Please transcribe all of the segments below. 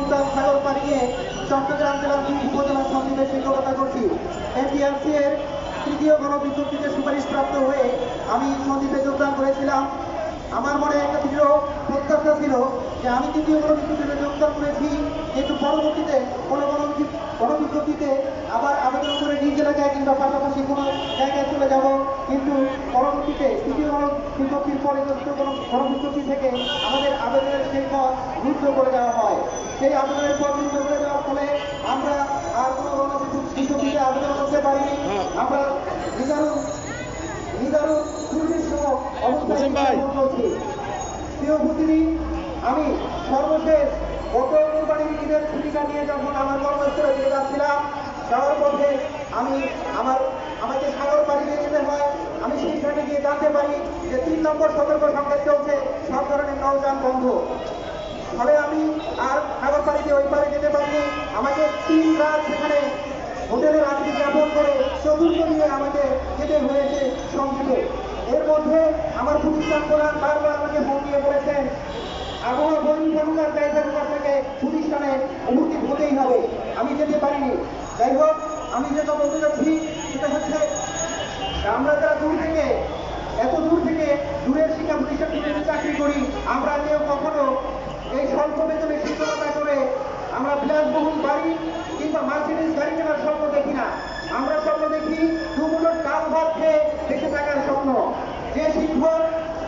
সুলতান সাগর পাড়ি নিয়ে চট্টগ্রাম জেলার উপজেলা সমিতিতে শিক্ষকতা করছি। এনটিআরসি এর তৃতীয় গণবিজ্ঞপ্তিতে সুপারিশপ্রাপ্ত হয়ে আমি সমিতিতে যোগদান করেছিলাম। আমার মনে একটা দৃঢ় প্রত্যাশা ছিল যে আমি তৃতীয় গণবিজ্ঞপ্তিতে যোগদান করেছি, কিন্তু পরবর্তীতে কোনো গণবিজ্ঞপ্তিতে আবার আবেদন করে নিজ এলাকায় কিংবা পাশাপাশি কোনো জায়গায় চলে যাব, কিন্তু পরবর্তীতে তৃতীয় গণবিজ্ঞপ্তির পরে গণবিজ্ঞপ্তি থেকে আমাদের আবেদনের সেই পথ রুদ্ধ করে দেওয়া হয়। সেই আবেদনের পথ রুদ্ধ করে দেওয়ার ফলে আমরা আর কোনো গণবিজ্ঞপ্তিতে আবেদন করতে পারিনি। আমরা নিদারুণ দুর্বিষহ অবস্থায় চলছি। প্রিয় উপস্থিতি, আমি সর্বশেষ গত কোরবানির ঈদের ছুটি কাটিয়ে যখন আমার কর্মস্থলে দিয়ে যাচ্ছিলাম, যাওয়ার পথে আমাকে সাগর পাড়ি দিয়ে যেতে হয়। আমি সেইখানে গিয়ে জানতে পারি যে 3 নম্বর সতর্ক সংকেত চলছে, সব ধরনের নৌযান বন্ধ। ফলে আমি আর সাগর পাড়ি দিয়ে ওই পাড়ে যেতে পারিনি। আমাকে 3 রাত সেখানে হোটেলে রাত্রি যাপন করে চতুর্থ দিয়ে আমাকে যেতে হয়েছে সংক্ষেপে। এর মধ্যে আমার প্রতিষ্ঠান প্রধান বারবার আমাকে ফোন দিয়ে বলেছেন, আবহাওয়া বহির্ভূমিকার জায়গাগুলোর থেকে প্রতিষ্ঠানে উপস্থিত হতেই হবে। আমি যেতে পারিনি। যাই হোক, আমি যেটা বলতে চাচ্ছি সেটা হচ্ছে, আমরা যারা এত দূর থেকে দূরের শিক্ষা প্রতিষ্ঠানগুলিতে চাকরি করি, আমরা কেউ কখনো এই স্বল্প বেতনে শিক্ষকতা করে আমরা বিলাসবহুল বাড়ি কিংবা মার্সিডিজ গাড়ি কেনার স্বপ্ন দেখি না। আমরা স্বপ্ন দেখি দুমুঠো ডাল ভাত খেয়ে বেঁচে থাকার স্বপ্ন। যে শিক্ষক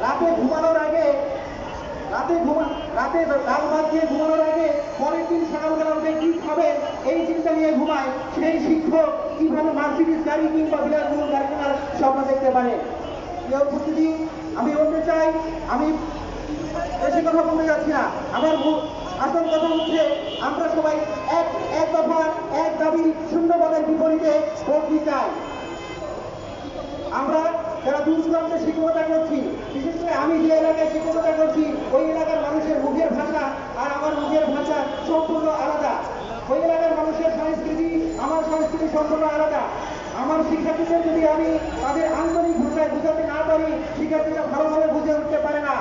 রাতে ডাল ভাত দিয়ে ঘুমানোর আগে পরের দিন সকালবেলা উঠে কি খাবেন এই চিন্তা নিয়ে ঘুমায়, সেই শিক্ষক কিভাবে মার্সিডিজ গাড়ি কিংবা বিলাসবহুল গাড়ি কেনার স্বপ্ন দেখতে পারে? এই উপস্থিতি, আমি বলতে চাই, আমি বেশি কথা বলতে যাচ্ছি না। আমার আসল কথা হচ্ছে, আমরা সবাই এক দফা এক দাবি শূন্যবাদের বিপরীতে বলতে চাই। আমরা যারা দূর দূরান্তে শিক্ষকতা করছি, বিশেষ করে আমি যে এলাকায় শিক্ষকতা করছি, ওই এলাকার মানুষের মুখের ভাষা আর আমার মুখের ভাষা সম্পূর্ণ আলাদা। ওই এলাকার মানুষের সংস্কৃতি আমার সংস্কৃতি সম্পূর্ণ আলাদা। আমার শিক্ষার্থীদের যদি আমি তাদের আন্তরিক ভাষায় বোঝাতে না পারি, শিক্ষার্থীরা ভালোভাবে বুঝে উঠতে পারে না।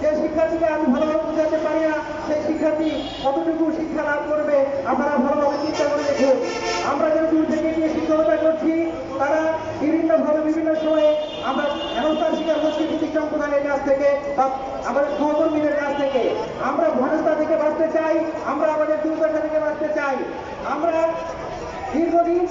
যে শিক্ষার্থীকে আমি ভালোভাবে বোঝাতে পারি না, সেই শিক্ষার্থী কতটুকু শিক্ষা লাভ করবে আপনারা ভালোভাবে চিন্তা করে দেখুন। আমরা যারা দূর থেকে গিয়ে শিক্ষকতা করছি, তারা বিভিন্নভাবে বিভিন্ন সময়ে আমরা হেনস্থার শিকার হচ্ছি প্রতিষ্ঠান প্রধানের কাছ থেকে বা আমাদের সহকর্মীদের কাছ থেকে। আমরা হেনস্থা থেকে বাঁচতে চাই, আমরা আমাদের দুর্দশা থেকে বাঁচতে চাই। আমরা দীর্ঘদিন